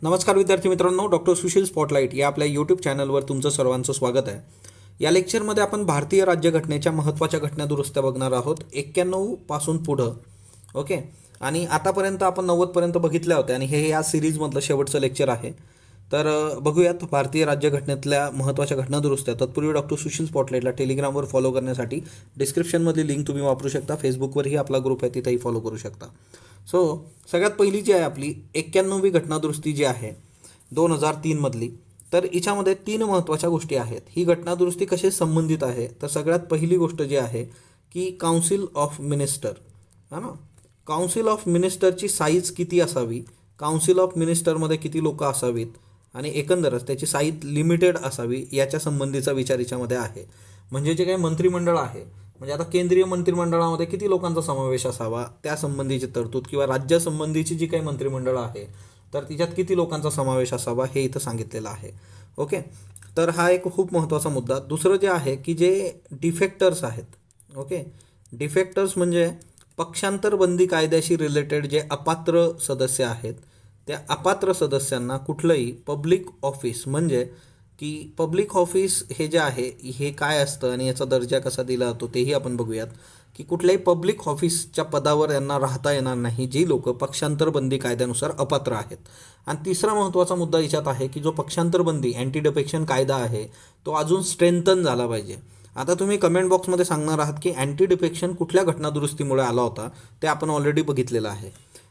नमस्कार विद्यार्थी मित्रांनो, डॉक्टर सुशील स्पॉटलाईट या आपल्या यूट्यूब चॅनलवर तुमचं सर्वांचं स्वागत आहे. या लेक्चरमध्ये आपण भारतीय राज्यघटनेच्या महत्त्वाच्या घटना दुरुस्त्या बघणार आहोत 91 पासून पुढं. ओके, आणि आतापर्यंत आपण 90 पर्यंत बघितल्या होत्या आणि हे या सिरीजमधलं शेवटचं लेक्चर आहे. तर बघूयात भारतीय राज्यघटनेतल्या महत्त्वाच्या घटना दुरुस्त्या. तत्पूर्वी डॉक्टर सुशील स्पॉटलाईटला टेलिग्रामवर फॉलो करण्यासाठी डिस्क्रिप्शनमधली लिंक तुम्ही वापरू शकता. फेसबुकवरही आपला ग्रुप आहे, तिथेही फॉलो करू शकता. सो सगळ्यात पहिली जी आहे आपली 91वी घटनादुरुस्ती जी आहे 2003 मधली. तर हिच्यामध्ये 3 महत्त्वाच्या गोष्टी आहेत. ही घटनादुरुस्ती कशी संबंधित आहे, तर सगळ्यात पहिली गोष्ट जी आहे की काउन्सिल ऑफ मिनिस्टर, है ना, काउन्सिल ऑफ मिनिस्टरची साईज किती असावी, काउन्सिल ऑफ मिनिस्टरमध्ये किती लोक असावीत आणि एकंदरच त्याची साईज लिमिटेड असावी याच्या संबंधीचा विचार याच्यामध्ये आहे. म्हणजे जे काही मंत्रिमंडळ आहे, म्हणजे आता केंद्रीय मंत्रिमंडळामध्ये किती लोकांचा समावेश असावा त्यासंबंधीची तरतूद, किंवा राज्यासंबंधीची जी काही मंत्रिमंडळ आहे तर तिच्यात किती लोकांचा समावेश असावा हे इथं सांगितलेलं आहे. ओके, तर हा एक खूप महत्त्वाचा मुद्दा. दुसरं जे आहे की जे डिफेक्टर्स आहेत, ओके, डिफेक्टर्स म्हणजे पक्षांतरबंदी कायद्याशी रिलेटेड जे अपात्र सदस्य आहेत, त्या अपात्र सदस्यांना कुठलंही पब्लिक ऑफिस, म्हणजे की पब्लिक ऑफिस हे जे आहे हे काय असतं आणि याचा दर्जा कसा दिला जातो तेही आपण बघूयात. की कुठल्याही पब्लिक ऑफिसच्या पदावर यांना राहता येणार नाही जी लोक पक्षांतरबंदी कायद्यानुसार अपात्र आहेत. आणि तिसरा महत्त्वाचा मुद्दा याच्यात आहे की जो पक्षांतरबंदी अँटी डिफेक्शन कायदा आहे तो अजून स्ट्रेंथन झाला पाहिजे. आता तुम्ही कमेंट बॉक्समध्ये सांगणार आहात की अँटी डिफेक्शन कुठल्या घटनादुरुस्तीमुळे आला होता, ते आपण ऑलरेडी बघितलेलं आहे.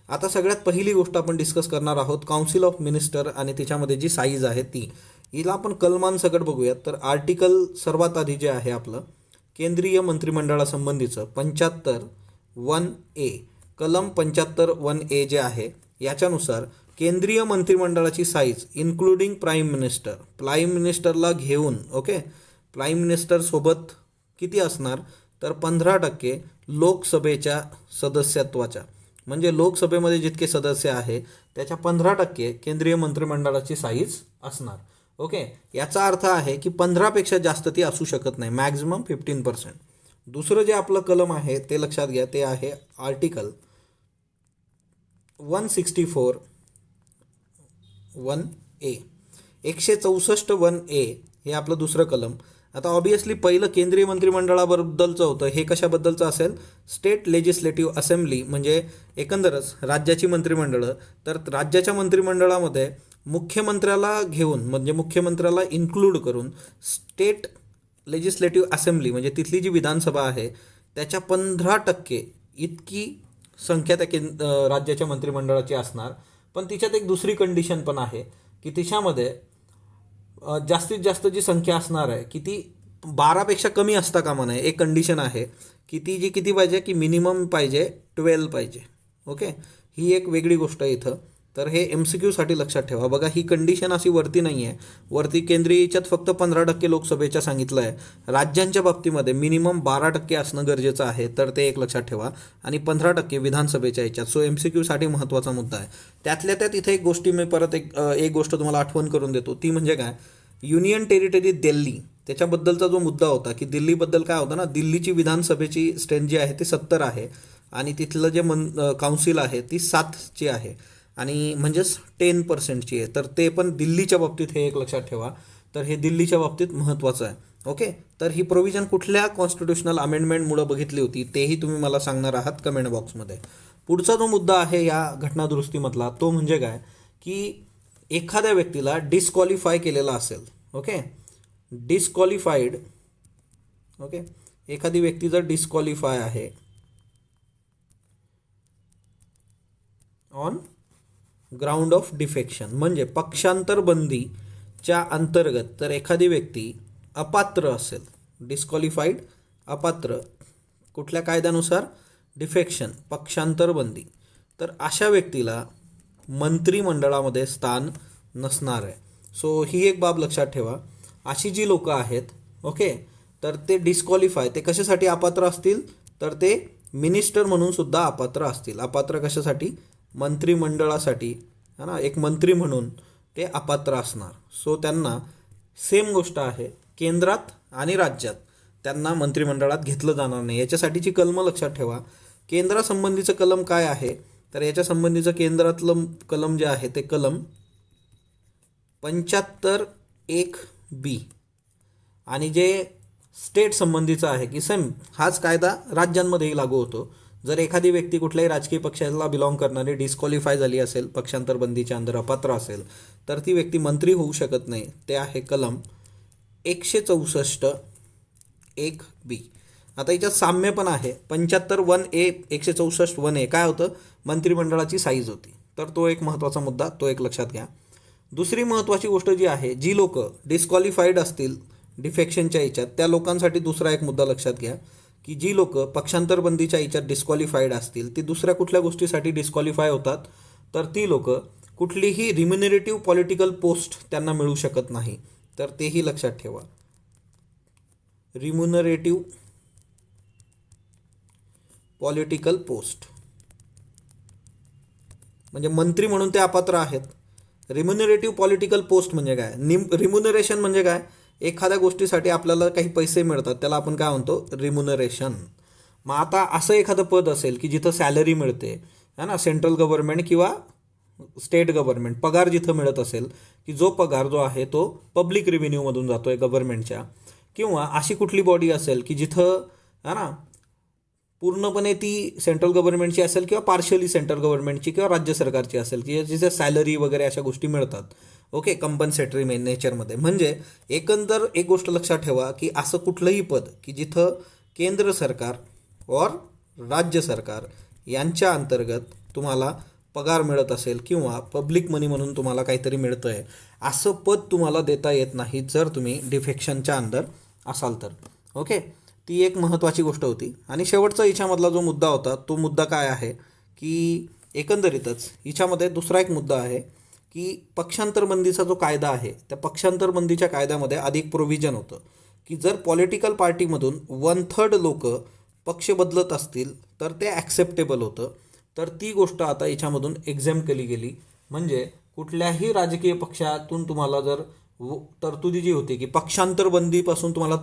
आता सगळ्यात पहिली गोष्ट आपण डिस्कस करणार आहोत काउन्सिल ऑफ मिनिस्टर आणि तिच्यामध्ये जी साईज आहे ती. हिला आपण कलमांसकट बघूयात. तर आर्टिकल सर्वात आधी जे आहे आपलं केंद्रीय मंत्रिमंडळासंबंधीचं 75(1)A, कलम 75(1)A जे आहे याच्यानुसार केंद्रीय मंत्रिमंडळाची size including prime minister, prime मिनिस्टरला घेऊन, ओके, प्राईम मिनिस्टर सोबत किती असणार तर 15% लोकसभेच्या सदस्यत्वाच्या, म्हणजे लोकसभेमध्ये जितके सदस्य आहे त्याच्या 15% केंद्रीय मंत्रिमंडळाची साईज असणार. ओके, याचा अर्थ आहे की 15पेक्षा जास्त ती असू शकत नाही, मॅक्झिमम 15%. दुसरं जे आपलं कलम आहे ते लक्षात घ्या, ते आहे आर्टिकल 164(1)A, 164(1)A हे आपलं दुसरं कलम. आता ऑब्वियसली पहिलं केंद्रीय मंत्रिमंडळाबद्दलचं होतं, हे कशाबद्दलचं असेल, स्टेट लेजिस्लेटिव्ह असेंब्ली, म्हणजे एकंदरच राज्याची मंत्रिमंडळं. तर राज्याच्या मंत्रिमंडळामध्ये मुख्यमंत्र्याला घेऊन, म्हणजे मुख्यमंत्र्याला इन्क्लूड करून स्टेट लेजिस्लेटिव्ह असेंब्ली, म्हणजे तिथली जी विधानसभा आहे त्याच्या 15% इतकी संख्या त्या राज्याच्या मंत्रिमंडळाची असणार. पण तिच्यात एक दुसरी कंडिशन पण आहे की तिच्यामध्ये जास्तीत जास्त जी संख्या असणार आहे की ती 12पेक्षा कमी असता कामा नये. एक कंडिशन आहे की ती जी किती पाहिजे की मिनिमम पाहिजे 12 पाहिजे. ओके, ही एक वेगळी गोष्ट आहे इथं. तर हे MCQसाठी लक्षात ठेवा. बघा, ही कंडिशन अशी वरती नाही आहे. वरती केंद्रीय याच्यात फक्त 15% लोकसभेच्या सांगितलं आहे. राज्यांच्या बाबतीमध्ये मिनिमम 12% असणं गरजेचं आहे, तर ते एक लक्षात ठेवा. आणि 15% विधानसभेच्या याच्यात. सो MCQसाठी महत्त्वाचा मुद्दा आहे. त्यातल्या त्यात इथे एक गोष्टी मी परत एक गोष्ट तुम्हाला आठवण करून देतो, ती म्हणजे काय, युनियन टेरिटरी दिल्ली, त्याच्याबद्दलचा जो मुद्दा होता की दिल्लीबद्दल काय होतं ना, दिल्लीची विधानसभेची स्ट्रेंथ जी आहे ती 70 आहे आणि तिथलं जे काउन्सिल आहे ती 7ची आहे, आणि म्हणजेच 10%ची आहे. तर ते पण दिल्लीच्या बाबतीत हे एक लक्षात ठेवा. तर हे दिल्लीच्या बाबतीत महत्त्वाचं आहे. ओके, तर ही प्रोव्हिजन कुठल्या कॉन्स्टिट्युशनल अमेंडमेंटमुळे बघितली होती तेही तुम्ही मला सांगणार आहात कमेंट बॉक्समध्ये. पुढचा जो मुद्दा आहे या घटनादुरुस्तीमधला तो म्हणजे काय की एखाद्या व्यक्तीला डिस्क्वालिफाय केलेला असेल, ओके, डिस्क्वालिफाईड, ओके, एखादी व्यक्ती जर डिस्क्वालिफाय आहे ऑन ग्राउंड ऑफ डिफेक्शन, म्हणजे पक्षांतरबंदीच्या अंतर्गत तर एखादी व्यक्ती अपात्र असेल, डिस्क्वालिफाईड, अपात्र, कुठल्या कायद्यानुसार, डिफेक्शन, पक्षांतरबंदी, तर अशा व्यक्तीला मंत्रिमंडळामध्ये स्थान नसणार आहे. सो ही एक बाब लक्षात ठेवा. अशी जी लोकं आहेत, ओके, तर ते डिस्क्वालिफाय, ते कशासाठी अपात्र असतील तर ते मिनिस्टर म्हणून सुद्धा अपात्र असतील. अपात्र कशासाठी, मंत्रिमंडळासाठी, है ना, एक मंत्री म्हणून ते अपात्र असणार. सो त्यांना सेम गोष्ट आहे, केंद्रात आणि राज्यात त्यांना मंत्रिमंडळात घेतलं जाणार नाही. याच्यासाठीची कलमं लक्षात ठेवा. केंद्रासंबंधीचं कलम काय आहे तर याच्या संबंधीचं केंद्रातलं कलम जे आहे ते कलम 75(1)(b) आणि जे स्टेट संबंधीचं आहे की सेम हाच कायदा राज्यांमध्येही लागू होतो. जर एखादी व्यक्ती कुठल्याही राजकीय पक्षाला बिलॉंग करणारी डिस्क्वालिफाय झाली असेल, पक्षांतर बंदीच्या अंदर अपात्र असेल, तर ती व्यक्ती मंत्री होऊ शकत नाही. ते आहे कलम 164(1)(b). आता याच्यात साम्य पण आहे. 75(1)(a), 164(1)(a) काय होतं, मंत्रिमंडळाची साईज होती. तर तो एक महत्त्वाचा मुद्दा, तो एक लक्षात घ्या. दुसरी महत्त्वाची गोष्ट जी आहे, जी लोक डिस्क्वालिफाईड असतील डिफेक्शनच्या याच्यात, त्या लोकांसाठी दुसरा एक मुद्दा लक्षात घ्या की जी लोक पक्षांतर बंदीच्या याच्यात डिस्क्वालिफाईड असतील ती दुसऱ्या कुठल्या गोष्टीसाठी डिस्क्वालिफाय होतात, तर ती लोक कुठलीही रिम्युनरेटिव्ह पॉलिटिकल पोस्ट त्यांना मिळू शकत नाही. तर तेही लक्षात ठेवा. रिम्युनरेटिव्ह पॉलिटिकल पोस्ट म्हणजे मंत्री म्हणून ते अपात्र आहेत. रिम्युनरेटिव्ह पॉलिटिकल पोस्ट म्हणजे काय, रिम्युनरेशन म्हणजे काय, एखाद्या गोष्टीसाठी आपल्याला काही पैसे मिळतात त्याला आपण काय म्हणतो, रिम्युनरेशन. मग आता असं एखादं पद असेल की जिथं सॅलरी मिळते है ना, सेंट्रल गव्हर्नमेंट किंवा स्टेट गव्हर्नमेंट पगार जिथं मिळत असेल की जो पगार जो आहे तो पब्लिक रेव्हेन्यूमधून जातोय गव्हर्नमेंटच्या, किंवा अशी कुठली बॉडी असेल की जिथं है ना पूर्णपणे ती सेंट्रल गव्हर्नमेंटची असेल किंवा पार्शियली सेंट्रल गव्हर्नमेंटची किंवा राज्य सरकारची असेल की जिथे सॅलरी वगैरे अशा गोष्टी मिळतात. ओके, कंपन्सेटरी नेचरमध्ये. म्हणजे एकंदर एक गोष्ट लक्षात ठेवा की असं कुठलंही पद की जिथं केंद्र सरकार और राज्य सरकार यांच्या अंतर्गत तुम्हाला पगार मिळत असेल किंवा पब्लिक मनी म्हणून तुम्हाला काहीतरी मिळतं आहे, असं पद तुम्हाला देता येत नाही जर तुम्ही डिफेक्शनच्या अंडर असाल तर. ओके, ती एक महत्त्वाची गोष्ट होती. आणि शेवटचा हिच्यामधला जो मुद्दा होता तो मुद्दा काय आहे की एकंदरीतच हिच्यामध्ये दुसरा एक मुद्दा आहे की पक्षांतर बंदीचा जो कायदा आहे त्या पक्षांतर बंदीच्या कायद्यामध्ये अधिक प्रोव्हिजन होतं की जर पॉलिटिकल पार्टीमधून 1/3 लोक पक्ष बदलत असतील तर ते ॲक्सेप्टेबल होतं. तर ती गोष्ट आता याच्यामधून एक्झेम केली गेली. म्हणजे कुठल्याही राजकीय पक्षातून तुम्हाला जर तरतुदी जी होती की पक्षांतर बंदीपासून तुम्हाला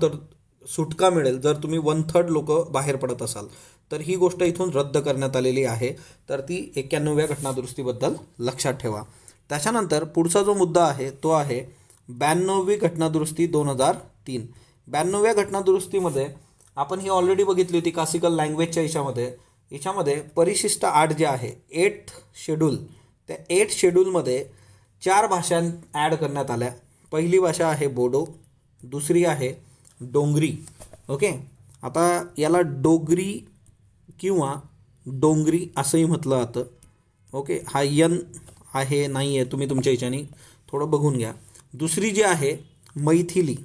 सुटका मिळेल जर तुम्ही 1/3 लोक बाहेर पडत असाल, तर ही गोष्ट इथून रद्द करण्यात आलेली आहे. तर ती 91व्या घटनादुरुस्तीबद्दल लक्षात ठेवा. त्याच्यानंतर पुढचा जो मुद्दा आहे तो आहे 92वी घटनादुरुस्ती 2003. 92व्या घटनादुरुस्तीमध्ये आपण ही ऑलरेडी बघितली होती क्लासिकल लँग्वेजच्या याच्यामध्ये परिशिष्ट 8 जे आहे 8th शेड्यूल, त्या 8th शेड्यूलमध्ये 4 भाषा ॲड करण्यात आल्या. पहिली भाषा आहे बोडो, दुसरी आहे डोंगरी. ओके, आता याला डोगरी किंवा डोंगरी असंही म्हटलं जातं. ओके, हा यन आहे नाही आहे तुम्ही तुमच्या ह्याच्याने थोडं बघून घ्या. दुसरी जी आहे मैथिली.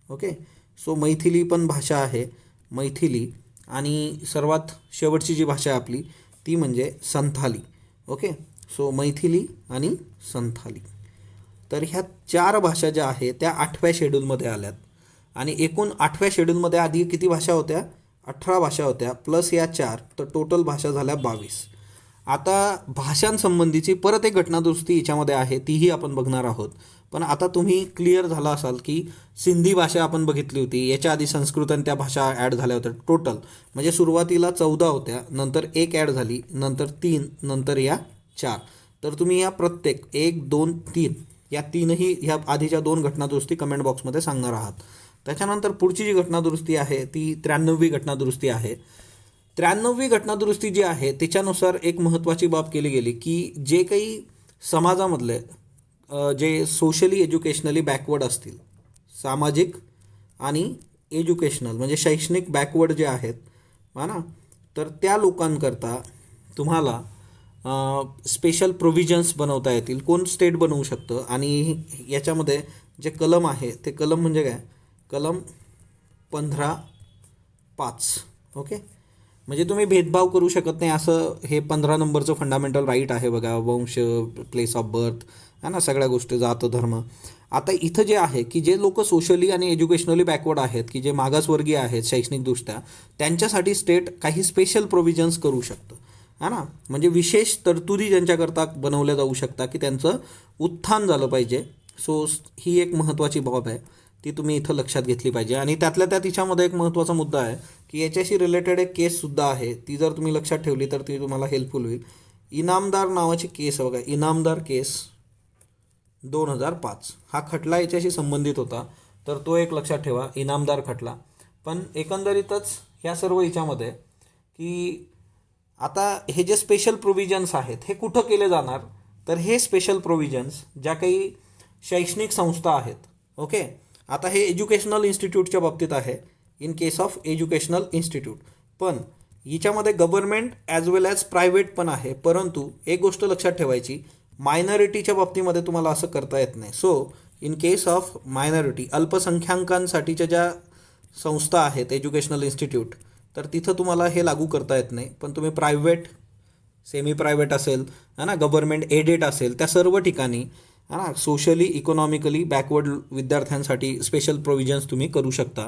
ओके, सो मैथिली पण भाषा आहे, मैथिली. आणि सर्वात शेवटची जी भाषा आहे आपली ती म्हणजे संथाली. ओके, सो मैथिली आणि संथाली. तर ह्या 4 भाषा ज्या आहेत त्या 8व्या शेड्यूलमध्ये आल्यात. आणि एकूण 8व्या शेड्यूलमध्ये आधी किती भाषा होत्या, 18 भाषा होत्या, प्लस या 4, तर टोटल भाषा झाल्या 22. आता भाषांसंबंधीची परत एक घटनादुरुस्ती याच्यामध्ये आहे, तीही आपण बघणार आहोत. पण आता तुम्ही क्लिअर झाला असाल की सिंधी भाषा आपण बघितली होती, याच्या आधी संस्कृत आणि त्या भाषा ॲड झाल्या होत्या टोटल. म्हणजे सुरुवातीला 14 होत्या, नंतर 1 ॲड झाली, नंतर 3, नंतर या 4. तर तुम्ही या प्रत्येक 1, 2, 3 या तीनही ह्या आधीच्या 2 घटनादुरुस्ती कमेंट बॉक्समध्ये सांगणार आहात. त्याच्यानंतर पुढची जी घटनादुरुस्ती आहे ती 93वी घटनादुरुस्ती आहे. 93वी घटनादुरुस्ती जी आहे त्याच्यानुसार एक महत्त्वाची बाब केली गेली की जे काही समाजामधले जे सोशली एज्युकेशनली बॅकवर्ड असतील, सामाजिक आणि एज्युकेशनल म्हणजे शैक्षणिक बॅकवर्ड जे आहेत ना, तर त्या लोकांकरता तुम्हाला स्पेशल प्रोव्हिजन्स बनवता येतील. कोण स्टेट बनवू शकतं आणि याच्यामध्ये जे कलम आहे ते कलम म्हणजे काय, कलम 15(5). ओके, म्हणजे तुम्ही भेदभाव करू शकत नाही असं हे 15 नंबरचं फंडामेंटल राईट आहे बघा, वंश, प्लेस ऑफ बर्थ है ना, सगळ्या गोष्टी, जात, धर्म. आता इथं जे आहे की जे लोक सोशली आणि एज्युकेशनली बॅकवर्ड आहेत की जे मागासवर्गीय आहेत शैक्षणिकदृष्ट्या, त्यांच्यासाठी स्टेट काही स्पेशल प्रोव्हिजन्स करू शकतं है ना. म्हणजे विशेष तरतुदी ज्यांच्याकरता बनवल्या जाऊ शकतात की त्यांचं उत्थान झालं पाहिजे. सो ही एक महत्त्वाची बाब आहे, ती तुम्ही इथं लक्षात घेतली पाहिजे. आणि त्यातल्या त्यात तिच्यामध्ये एक महत्त्वाचा मुद्दा आहे की याच्याशी रिलेटेड एक केससुद्धा आहे, ती जर तुम्ही लक्षात ठेवली तर ती तुम्हाला हेल्पफुल होईल. इनामदार नावाची केस बघा, इनामदार केस 2005 हा खटला याच्याशी संबंधित होता, तर तो एक लक्षात ठेवा, इनामदार खटला. पण एकंदरीतच ह्या सर्व याच्यामध्ये की आता हे जे स्पेशल प्रोव्हिजन्स आहेत हे कुठं केले जाणार, तर हे स्पेशल प्रोव्हिजन्स ज्या काही शैक्षणिक संस्था आहेत, ओके, आता हे एज्युकेशनल इन्स्टिट्यूटच्या बाबतीत आहे, in case of educational institute. पण हिच्यामध्ये गव्हर्नमेंट ॲज वेल ॲज प्रायव्हेट पण आहे. परंतु एक गोष्ट लक्षात ठेवायची, मायनॉरिटीच्या बाबतीमध्ये तुम्हाला असं करता येत नाही. So in case of minority, अल्पसंख्याकांसाठीच्या ज्या संस्था आहेत एज्युकेशनल इन्स्टिट्यूट, तर तिथं तुम्हाला हे लागू करता येत नाही. पण तुम्ही प्रायव्हेट, सेमी प्रायव्हेट असेल है ना, गव्हर्नमेंट एडेड असेल, त्या सर्व ठिकाणी है ना सोशली इकॉनॉमिकली बॅकवर्ड विद्यार्थ्यांसाठी स्पेशल प्रोव्हिजन्स तुम्ही करू शकता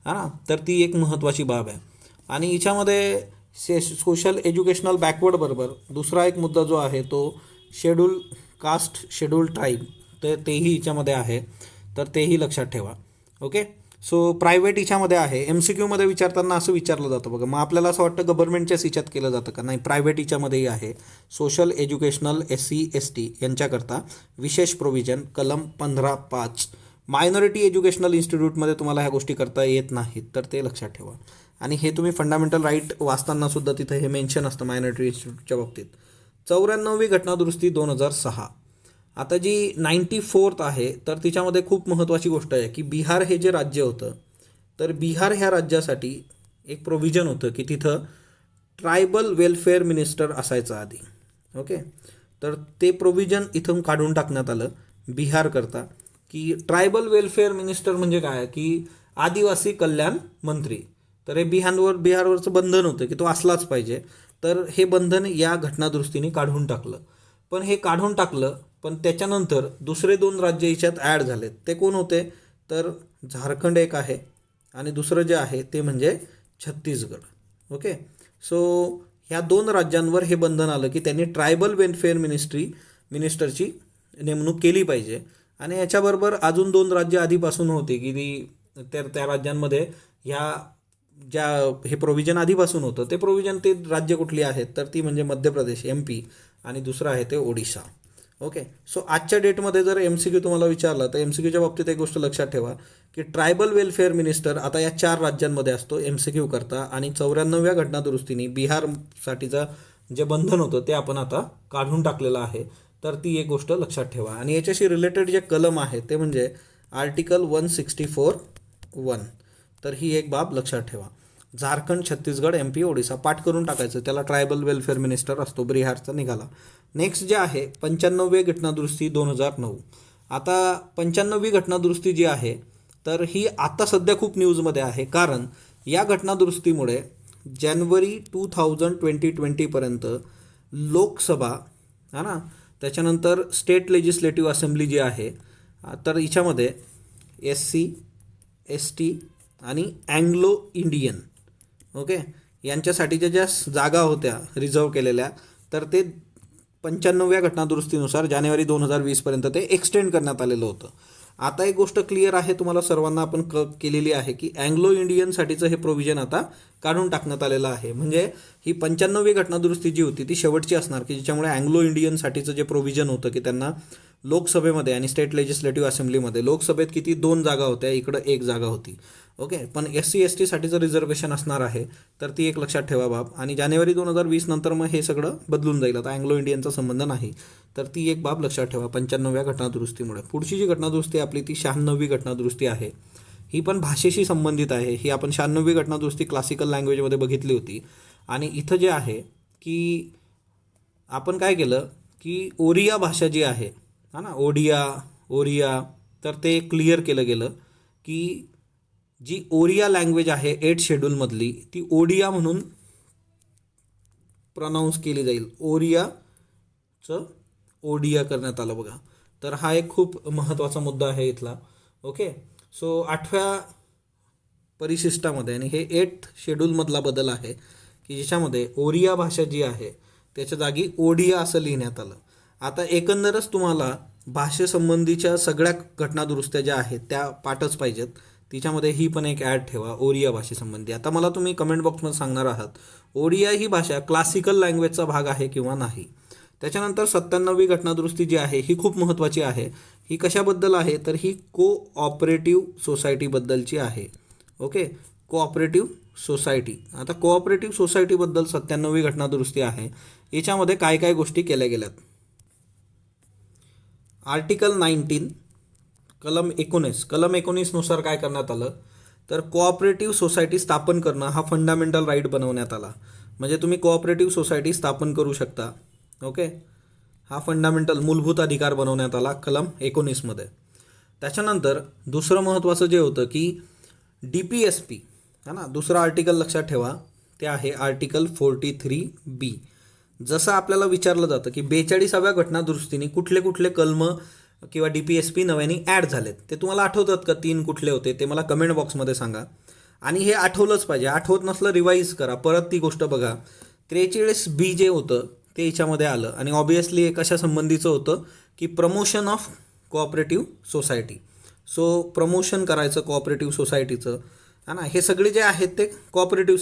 है ना. तर ती एक महत्त्वाची बाब आहे. आणि हिच्यामध्ये सोशल एज्युकेशनल बॅकवर्ड बरोबर दुसरा एक मुद्दा जो आहे तो शेड्यूल कास्ट, शेड्यूल ट्राईब, तर तेही हिच्यामध्ये आहे, तर तेही लक्षात ठेवा. ओके. सो प्रायव्हेट हिच्यामध्ये आहे. MCQमध्ये विचारताना असं विचारलं जातं बघा, मग आपल्याला असं वाटतं गव्हर्नमेंटच्याच हिच्यात केलं जातं का, नाही, प्रायव्हेट हिच्यामध्येही आहे. सोशल एज्युकेशनल SC ST यांच्याकरता विशेष प्रोव्हिजन कलम 15(5). मायनॉरिटी एज्युकेशनल इन्स्टिट्यूटमध्ये तुम्हाला ह्या गोष्टी करता येत नाहीत, तर ते लक्षात ठेवा. आणि हे तुम्ही फंडामेंटल राईट वाचताना सुद्धा तिथं हे मेन्शन असतं मायनॉरिटी इन्स्टिट्यूटच्या बाबतीत. 94वी घटनादुरुस्ती 2006. आता जी 94th आहे, तर तिच्यामध्ये खूप महत्त्वाची गोष्ट आहे की बिहार हे जे राज्य होतं, तर बिहार ह्या राज्यासाठी एक प्रोव्हिजन होतं की तिथं ट्रायबल वेलफेअर मिनिस्टर असायचं आधी. ओके. तर ते प्रोव्हिजन इथून काढून टाकण्यात आलं बिहारकरता, की ट्रायबल वेलफेअर मिनिस्टर म्हणजे काय, की आदिवासी कल्याण मंत्री. तर हे बिहारवरचं बंधन होतं की तो असलाच पाहिजे. तर हे बंधन या घटनादुरुस्तीने काढून टाकलं. पण हे काढून टाकलं, पण त्याच्यानंतर दुसरे 2 राज्य याच्यात ॲड झालेत. ते कोण होते, तर झारखंड एक आहे आणि दुसरं जे आहे ते म्हणजे छत्तीसगड. ओके. सो ह्या 2 राज्यांवर हे बंधन आलं की त्यांनी ट्रायबल वेलफेअर मिनिस्टरची नेमणूक केली पाहिजे. आणि याच्याबरोबर अजून 2 राज्य आधीपासून होते की त्या राज्यांमध्ये ह्या ज्या हे प्रोव्हिजन आधीपासून होतं, ते प्रोव्हिजन ते राज्य कुठली आहेत, तर ती म्हणजे मध्य प्रदेश MP आणि दुसरं आहे ते ओडिशा. ओके. सो आजच्या डेटमध्ये जर MCQ तुम्हाला विचारला, तर MCQच्या बाबतीत एक गोष्ट लक्षात ठेवा की ट्रायबल वेलफेअर मिनिस्टर आता या 4 राज्यांमध्ये असतो MCQ करता. आणि 94व्या घटनादुरुस्तीने बिहारसाठीचं जे बंधन होतं ते आपण आता काढून टाकलेलं आहे. तर ती एक गोष्ट लक्षात ठेवा. आणि याच्याशी रिलेटेड जे कलम आहे ते म्हणजे आर्टिकल 164(1). तर ही एक बाब लक्षात ठेवा. झारखंड, छत्तीसगड, MP, ओडिसा पाठ करून टाकायचं. त्याला ट्रायबल वेलफेअर मिनिस्टर असतो. बिहारचा निघाला. नेक्स्ट जे आहे 95वी घटनादुरुस्ती 2009. आता 95वी घटनादुरुस्ती जी आहे, तर ही आता सध्या खूप न्यूजमध्ये आहे. कारण या घटनादुरुस्तीमुळे जानेवारी 2020पर्यंत लोकसभा है ना, त्याच्यानंतर स्टेट लेजिस्लेटिव्ह असेंब्ली जी आहे, तर हिच्यामध्ये SC ST आणि अँग्लो इंडियन, ओके, यांच्यासाठीच्या ज्या जागा होत्या रिझर्व केलेल्या, तर ते 95व्या घटनादुरुस्तीनुसार जानेवारी 2020पर्यंत ते एक्सटेंड करण्यात आलेलं होतं. आता एक गोष्ट क्लिअर आहे तुम्हाला सर्वांना, आपण केलेली आहे की अँग्लो इंडियनसाठीचं हे प्रोव्हिजन आता काढून टाकण्यात आलेलं आहे. म्हणजे ही 95वी घटनादुरुस्ती जी होती ती शेवटची असणार, की ज्याच्यामुळे अँग्लो इंडियनसाठीचं जे प्रोव्हिजन होतं की त्यांना लोकसभेमध्ये आणि स्टेट लेजिस्लेटिव्ह असेंब्लीमध्ये, लोकसभेत किती 2 जागा होत्या, इकडं 1 जागा होती. ओके. पण SC ST साठीचं रिझर्वेशन असणार आहे, तर ती एक लक्षात ठेवा बाब. आणि जानेवारी 2020 नंतर मग हे सगळं बदलून जाईल. आता अँग्लो इंडियनचा संबंध नाही, तर ती एक बाब लक्षात ठेवा 95व्या घटनादुरुस्तीमुळे. पुढची जी घटनादुरुस्ती आपली ती 96वी घटनादुरुस्ती आहे. ही पण भाषेशी संबंधित आहे. ही आपण 96वी घटनादुरुस्ती क्लासिकल लँग्वेजमध्ये बघितली होती. आणि इथं जे आहे की आपण काय केलं की ओरिया भाषा जी आहे हा ना, ओरिया, तर ते क्लिअर केलं गेलं की जी ओरिया लँग्वेज आहे 8 शेड्यूलमधली, ती ओडिया म्हणून प्रोनाऊन्स केली जाईल. ओडिया करण्यात आलं बघा. तर हा एक खूप महत्त्वाचा मुद्दा आहे इथला. ओके. सो 8व्या परिशिष्टामध्ये, आणि हे 8 शेड्यूलमधला बदल आहे की ज्याच्यामध्ये ओरिया भाषा जी आहे त्याच्या जागी ओडिया असं लिहिण्यात आलं. आता एकंदरच तुम्हाला भाषेसंबंधीच्या सगळ्या घटनादुरुस्त्या ज्या आहेत त्या पाठच पाहिजेत. तिच्यामध्ये ही पण एक ॲड ठेवा ओरिया भाषेसंबंधी. आता मला तुम्ही कमेंट बॉक्समध्ये सांगणार आहात ओडिया ही भाषा क्लासिकल लँग्वेजचा भाग आहे किंवा नाही. त्याच्यानंतर 97वी घटनादुरुस्ती जी आहे ही खूप महत्त्वाची आहे ही कशाबद्दल आहे, तर ही कोऑपरेटिव्ह सोसायटीबद्दलची आहे. Okay, cooperative society. आता कोऑपरेटिव्ह सोसायटीबद्दल 97वी घटना दुरुस्ती आहे. याच्यामध्ये काय काय गोष्टी केल्या गेल्यात. आर्टिकल 19 कलम 19 नुसार काय करण्यात आलं, तर कोऑपरेटिव्ह सोसायटी स्थापन करणं हा फंडामेंटल राईट बनवण्यात आला. म्हणजे तुम्ही कोऑपरेटिव्ह सोसायटी स्थापन करू शकता. ओके, हा फंडामेंटल मूलभूत अधिकार बनवण्यात आला कलम 19मध्ये. त्याच्यानंतर दुसरं महत्त्वाचं जे होतं की DPSP है ना, दुसरं आर्टिकल लक्षात ठेवा, ते आहे आर्टिकल 43B. जसं आपल्याला विचारलं जातं की 42व्या घटना दुरुस्तीने कुठले कुठले कलम किंवा DPSP नव्याने ॲड झालेत, ते तुम्हाला आठवतात का? 3 कुठले होते ते मला कमेंट बॉक्समध्ये सांगा. आणि हे आठवलंच पाहिजे, आठवत नसलं रिवाईज करा, परत ती गोष्ट बघा. 43B जे होतं ते याच्यामध्ये आलं आणि ऑब्वियसली हे कशा संबंधीचं होतं की promotion of cooperative society. So promotion करायचं कोऑपरेटिव्ह सोसायटीचं, है ना. हे सगळे जे आहेत ते cooperative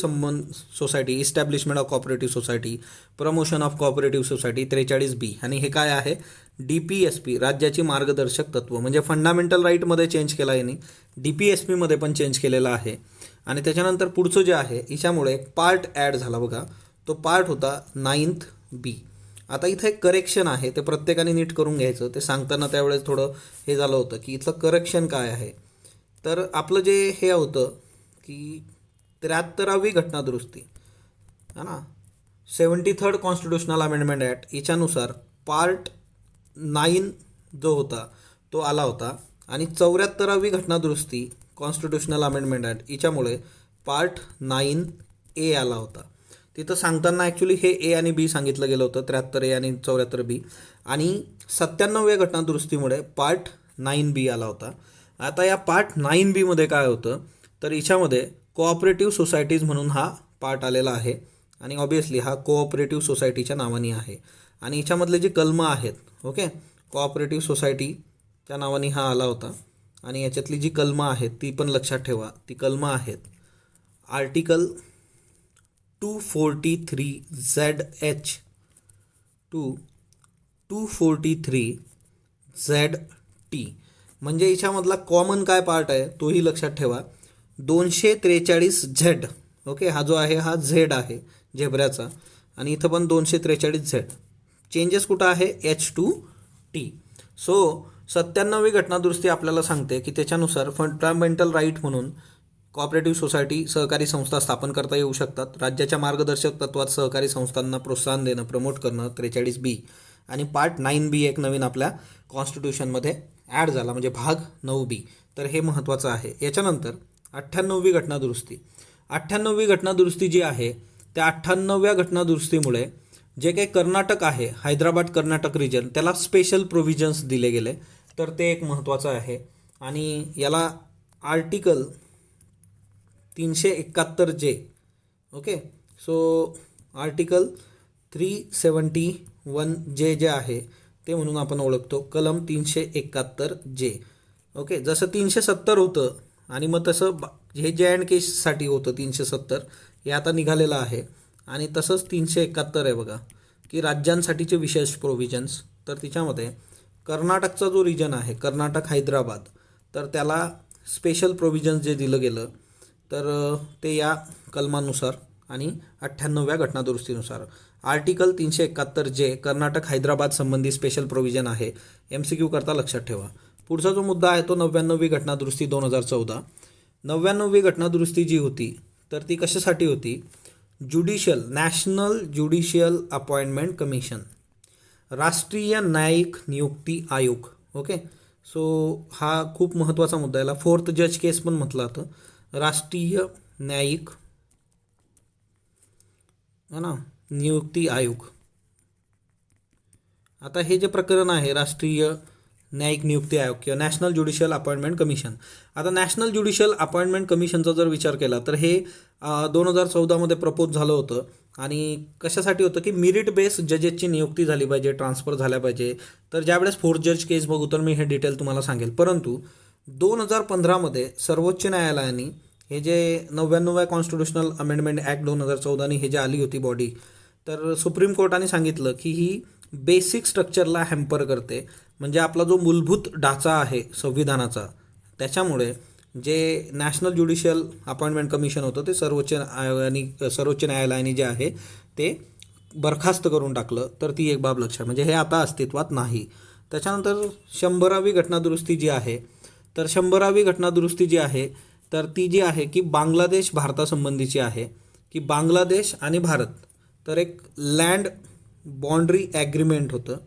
society, establishment of cooperative society, promotion of cooperative society 43B. आणि हे काय आहे, DPSP, राज्याची मार्गदर्शक तत्व. म्हणजे फंडामेंटल राईटमध्ये चेंज केला यांनी, DPSPमध्ये पण चेंज केलेला आहे. आणि त्याच्यानंतर पुढचं जे आहे याच्यामुळे एक पार्ट ॲड झाला बघा, तो पार्ट होता 9B. आता इथं एक करेक्शन आहे, ते प्रत्येकाने नीट करून घ्यायचं. ते सांगताना त्यावेळेस थोडं हे झालं होतं की इथलं करेक्शन काय आहे. तर आपलं जे हे होतं की 73वी घटना दुरुस्ती है ना, 73rd कॉन्स्टिट्यूशनल अमेंडमेंट ॲक्ट, याच्यानुसार पार्ट 9 जो होता तो आला होता. आणि 74वी घटना दुरुस्ती कॉन्स्टिट्यूशनल अमेंडमेंट ॲक्ट, याच्यामुळे पार्ट 9A आला होता. तिथं सांगताना ॲक्च्युली हे A आणि B सांगितलं गेलं होतं, 73A आणि 74B. आणि 97व्या घटना दुरुस्तीमुळे पार्ट 9B आला होता. आता या पार्ट 9B काय होतं, तर याच्यामध्ये कोऑपरेटिव्ह सोसायटीज म्हणून हा पार्ट आलेला आहे. आणि ऑब्वियसली हा कोऑपरेटिव्ह सोसायटीच्या नावाने आहे. आणि याच्यामधले जे कलम आहेत, ओके, कोऑपरेटिव्ह सोसायटीच्या नावाने हा आला होता. आणि याच्यातली जी कलमं आहेत ती पण लक्षात ठेवा. ती कलमं आहेत आर्टिकल 243ZH टू 243ZT. म्हणजे याच्यामधला कॉमन काय पार्ट आहे तोही लक्षात ठेवा. 243Z, ओके, हा जो आहे हा Z आहे झेब्राचा. आणि इथं पण 243Z. चेंजेस कुठं आहे, H2T. सो 97वी घटना दुरुस्ती आपल्याला सांगते की त्याच्यानुसार फंडामेंटल राईट म्हणून कोऑपरेटिव्ह सोसायटी, सहकारी संस्था स्थापन करता येऊ शकतात. राज्याच्या मार्गदर्शक तत्वात सहकारी संस्थांना प्रोत्साहन देणं, प्रमोट करणं 43B. आणि पार्ट 9B एक नवीन आपल्या कॉन्स्टिट्यूशनमध्ये ॲड झाला, म्हणजे भाग 9B. तर हे महत्त्वाचं आहे. याच्यानंतर 98वी घटना दुरुस्ती. 98वी घटना दुरुस्ती जी आहे त्या 98व्या घटना दुरुस्तीमुळे जे काही कर्नाटक आहे, हैदराबाद कर्नाटक रिजन, त्याला स्पेशल प्रोव्हिजन्स दिले गेले. तर ते एक महत्त्वाचं आहे. आणि याला article 371J, okay, so article 371J जे आहे ते म्हणून आपण ओळखतो, कलम 371J. ओके, जसं 370 होतं आणि मग तसं हे J&Kसाठी होतं 370, हे आता निघालेलं आहे. आणि तसंच 371 आहे बघा, की राज्यांसाठीचे विशेष प्रोव्हिजन्स. तर तिच्यामध्ये कर्नाटकचा जो रिजन आहे, कर्नाटक हैदराबाद, तर त्याला स्पेशल प्रोव्हिजन्स जे दिलं गेलं तर ते या कलमानुसार आणि 98व्या घटना दुरुस्तीनुसार आर्टिकल 371J कर्नाटक हैदराबाद संबंधी स्पेशल प्रोव्हिजन आहे. MCQ करता लक्षात ठेवा. पुढचा जो मुद्दा आहे तो 99वी घटना दुरुस्ती 2014. 99वी घटना दुरुस्ती जी होती तर ती कशासाठी होती, नॅशनल ज्युडिशियल अपॉइंटमेंट कमिशन, राष्ट्रीय न्यायिक नियुक्ती आयोग. ओके, सो हा खूप महत्त्वाचा मुद्दा आहे. याला 4th जज केस पण म्हटलं जातं, राष्ट्रीय न्यायिक है ना नियुक्ती आयोग. आता हे जे प्रकरण आहे राष्ट्रीय न्यायिक नियुक्ती आयोग किंवा नॅशनल ज्युडिशियल अपॉइंटमेंट कमिशन. आता नॅशनल ज्युडिशियल अपॉइंटमेंट कमिशनचा जर विचार केला तर हे 2014मध्ये प्रपोज झालं होतं. आणि कशासाठी होतं की मेरिट बेस जजेसची नियुक्ती झाली पाहिजे, ट्रान्सफर झाल्या पाहिजे. तर ज्यावेळेस 4th जज केस बघू तर मी हे डिटेल तुम्हाला सांगेल. परंतु 2015मध्ये सर्वोच्च न्यायालयाने हे जे 99व्या कॉन्स्टिट्यूशनल अमेंडमेंट ॲक्ट 2014 हे जे आली होती बॉडी, तर सुप्रीम कोर्टाने सांगितलं की ही बेसिक स्ट्रक्चरला हॅम्पर करते, म्हणजे आपला जो मूलभूत ढाचा आहे संविधानाचा, त्याच्यामुळे जे नॅशनल ज्युडिशियल अपॉइंटमेंट कमिशन होतं ते सर्वोच्च न्यायालयाने जे आहे ते बरखास्त करून टाकलं. तर ती एक बाब लक्षात, म्हणजे हे आता अस्तित्वात नाही. त्याच्यानंतर 100वी घटनादुरुस्ती जी आहे, तर 100वी घटनादुरुस्ती जी आहे तर ती जी आहे की बांगलादेश भारतासंबंधीची आहे, की बांगलादेश आणि भारत तर एक लँड बाउंड्री ॲग्रीमेंट होतं.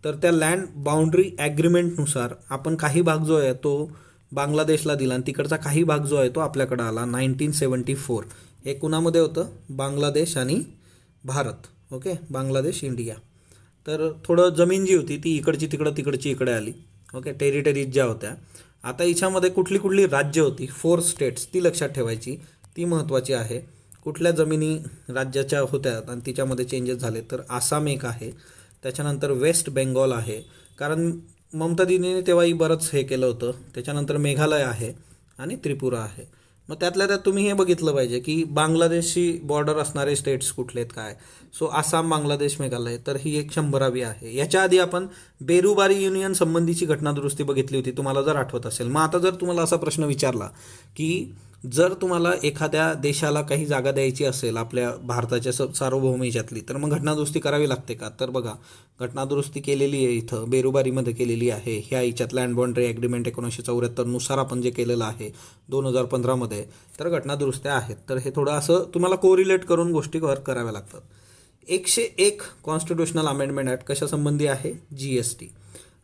तर त्या लँड बाउंड्री ॲग्रीमेंटनुसार आपण काही भाग जो आहे तो बांगलादेशला दिला आणि तिकडचा काही भाग जो आहे तो आपल्याकडं आला 1974. हे कुणामध्ये होतं? बांगलादेश आणि भारत. Okay, Bangladesh India. तर थोडं जमीन जी होती ती इकडची तिकडं तिकडची इकडे आली. ओके, टेरिटरीज ज्या होत्या. आता हिच्यामध्ये कुठली कुठली राज्य होती, 4 स्टेट्स, ती लक्षात ठेवायची, ती महत्त्वाची आहे. कुठल्या जमिनी राज्याच्या होत्या आणि तिच्यामध्ये चेंजेस झाले, तर आसाम एक आहे. त्याच्यानंतर वेस्ट बेंगॉल आहे, कारण ममता दीदीने तेव्हाही बरंच हे केलं होतं. त्याच्यानंतर मेघालय आहे आणि त्रिपुरा आहे. मग त्यातल्या त्यात तुम्ही हे बघितलं पाहिजे की बांगलादेशशी बॉर्डर असणारे स्टेट्स कुठले आहेत काय. सो आसाम, बांगलादेश, मेघालय, तर ही एक 100वी आहे. याच्या आधी आपण बेरुबारी युनियन संबंधीची घटनादुरुस्ती बघितली होती, तुम्हाला जर आठवत असेल. मग आता जर तुम्हाला असा प्रश्न विचारला की जर तुम्हाला एखाद्या देशाला काही जागा द्यायची असेल आपल्या भारताच्या सार्वभौम याच्यातली, तर मग घटनादुरुस्ती करावी लागते का? तर बघा, घटनादुरुस्ती केलेली आहे इथं बेरुबारीमध्ये केलेली आहे. ह्या याच्यात लँड बाउंड्री ॲग्रीमेंट 1974 नुसार आपण जे केलेलं आहे 2015मध्ये, तर घटनादुरुस्त्या आहेत. तर हे थोडं असं तुम्हाला कोरिलेट करून गोष्टी कराव्या लागतात. 101 कॉन्स्टिट्युशनल अमेंडमेंट ॲक्ट कशासंबंधी आहे? GST.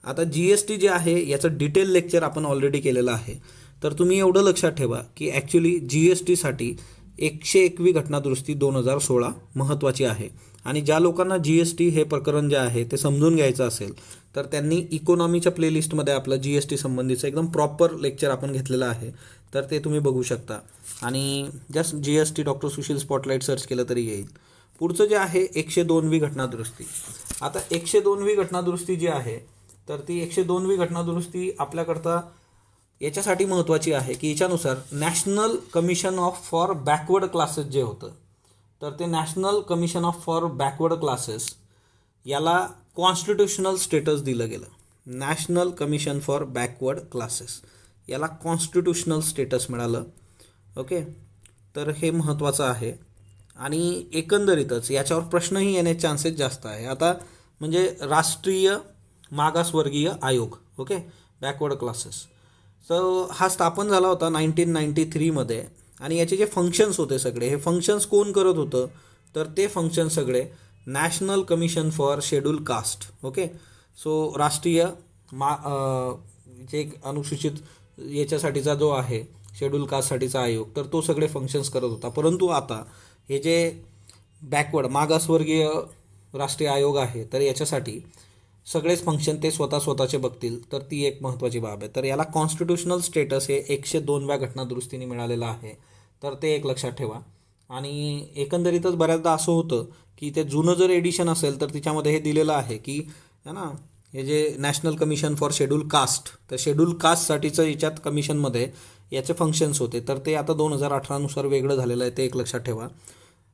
आता GST जे आहे याचं डिटेल लेक्चर आपण ऑलरेडी केलेलं आहे. तर तुम्ही एवढं लक्षात ठेवा की ॲक्च्युली GSTसाठी 101वी घटनादुरुस्ती 2016 महत्त्वाची आहे. आणि ज्या लोकांना GST हे प्रकरण जे आहे ते समजून घ्यायचं असेल तर त्यांनी इकॉनॉमीच्या प्लेलिस्टमध्ये आपलं GST संबंधीचं एकदम प्रॉपर लेक्चर आपण घेतलेलं आहे, तर ते तुम्ही बघू शकता. आणि just GST doctor Sushil spotlight search केलं तरी येईल. पुढचं जे आहे 102वी घटनादुरुस्ती. आता 102वी घटनादुरुस्ती जी आहे तर ती 102वी घटनादुरुस्ती आपल्याकरता याच्यासाठी महत्त्वाची आहे की याच्यानुसार national commission for backward classes जे होतं, तर ते national commission for backward classes याला कॉन्स्टिट्युशनल स्टेटस दिलं गेलं. National commission for backward classes याला कॉन्स्टिट्युशनल स्टेटस मिळालं. ओके, तर हे महत्त्वाचं आहे. आणि एकंदरीतच याच्यावर प्रश्नही येण्याचे चान्सेस जास्त आहे. आता म्हणजे राष्ट्रीय मागासवर्गीय आयोग, ओके, बॅकवर्ड क्लासेस, सो हा स्थापन झाला होता 1993मध्ये. आणि याचे जे फंक्शन्स होते सगळे, हे फंक्शन्स कोण करत होतं? तर ते फंक्शन सगळे national commission for schedule caste. Okay, so राष्ट्रीय जे अनुसूचित याच्यासाठीचा जो आहे शेड्यूल कास्टसाठीचा आयोग, तर तो सगळे फंक्शन्स करत होता. परंतु आता हे जे बॅकवर्ड मागासवर्गीय राष्ट्रीय आयोग आहे, तर याच्यासाठी सगळेच फंक्शन ते स्वतःचे बघतील, तर ती एक महत्त्वाची बाब आहे. तर याला कॉन्स्टिट्युशनल स्टेटस हे 102व्या घटनादुरुस्तीने मिळालेलं आहे, तर ते एक लक्षात ठेवा. आणि एकंदरीतच बऱ्याचदा असं होतं की ते जुनं जर एडिशन असेल तर तिच्यामध्ये हे दिलेलं आहे की है ना, हे जे national commission for schedule caste, तर शेड्यूल कास्टसाठीचं याच्यात कमिशनमध्ये याचे फंक्शन्स होते, तर ते आता 2018नुसार वेगळं झालेलं आहे, ते एक लक्षात ठेवा.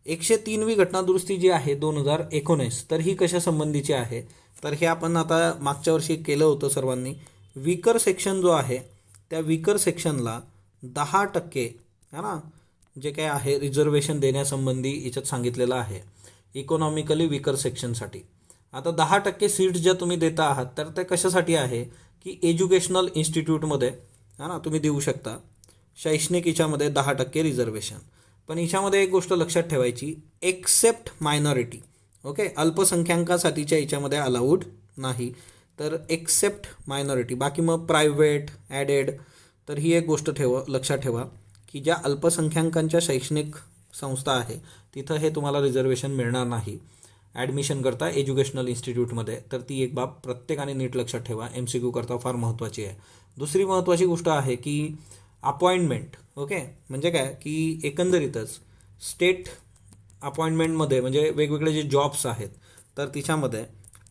103वी घटनादुरुस्ती जी आहे 2019, तर ही कशासंबंधीची आहे? तर हे आपण आता मागच्या वर्षी केलं होतं सर्वांनी. वीकर सेक्शन जो आहे त्या वीकर सेक्शनला 10% है ना, जे काय आहे रिझर्वेशन देण्यासंबंधी याच्यात सांगितलेलं आहे इकॉनॉमिकली वीकर सेक्शनसाठी. आता 10% सीट्स ज्या तुम्ही देता आहात तर ते कशासाठी आहे की एज्युकेशनल इन्स्टिट्यूटमध्ये है ना तुम्ही देऊ शकता शैक्षणिक याच्यामध्ये 10% रिझर्वेशन. पण याच्यामध्ये एक गोष्ट लक्षात ठेवायची, एक्सेप्ट मायनॉरिटी. ओके, अल्पसंख्याकासाठीच्या याच्यामध्ये अलाउड नाही, तर एक्सेप्ट मायनॉरिटी. बाकी मग प्रायव्हेट, ॲडेड, तर ही एक गोष्ट लक्षात ठेवा की ज्या अल्पसंख्याकांच्या शैक्षणिक संस्था आहे तिथं हे तुम्हाला रिझर्वेशन मिळणार नाही ॲडमिशन करता एज्युकेशनल इन्स्टिट्यूटमध्ये. तर ती एक बाब प्रत्येकाने नीट लक्षात ठेवा, MCQ करता फार महत्त्वाची आहे. दुसरी महत्त्वाची गोष्ट आहे की अपॉइंटमेंट. ओके, म्हणजे काय की एकंदरीतच स्टेट अपॉइंटमेंटमध्ये म्हणजे वेगवेगळे जे जॉब्स आहेत तर तिच्यामध्ये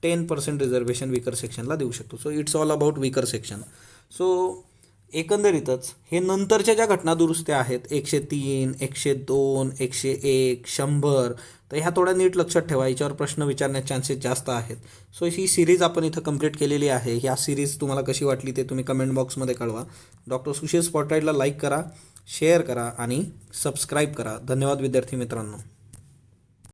10% रिझर्वेशन वीकर सेक्शनला देऊ शकतो. So it's all about weaker section. So एकंदरीतच हे नंतरच्या ज्या घटनादुरुस्त्या आहेत 103, 102, 101, 100, तर ह्या थोड्या नीट लक्षात ठेवा, याच्यावर प्रश्न विचारण्याचे चान्सेस जास्त आहेत. सो ही सिरीज आपण इथं कंप्लीट केलेली आहे. ह्या सिरीज तुम्हाला कशी वाटली ते तुम्ही कमेंट बॉक्समध्ये कळवा. डॉक्टर सुशील स्पॉटलाईटला लाईक करा, शेअर करा आणि सबस्क्राईब करा. धन्यवाद विद्यार्थी मित्रांनो.